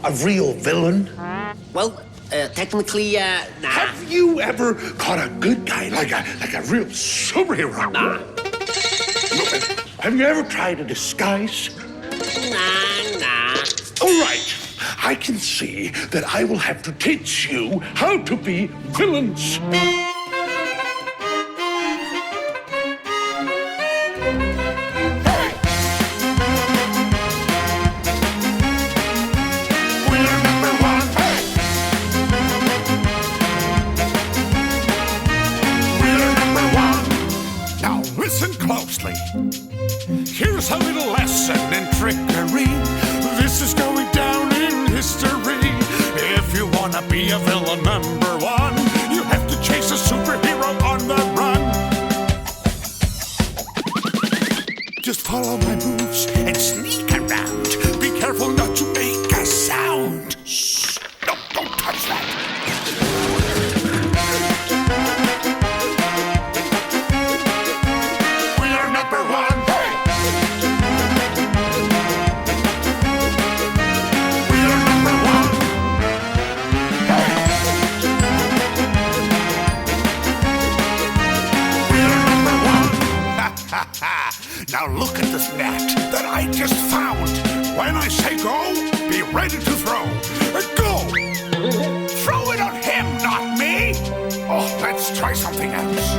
a real villain? Well, technically, nah. Have you ever caught a good guy like a real superhero? Nah. Have you ever tried a disguise? Nah. All right. I can see that I will have to teach you how to be villains. Listen closely. Here's a little lesson in trickery. This is going down in history. If you wanna be a villain number one, you have to chase a superhero on the run. Just follow my moves and sneak around. Be careful not to make a sound. Shh! Don't touch that. Now look at this net that I just found. When I say go, be ready to throw. Go! Throw it on him, not me! Oh, let's try something else.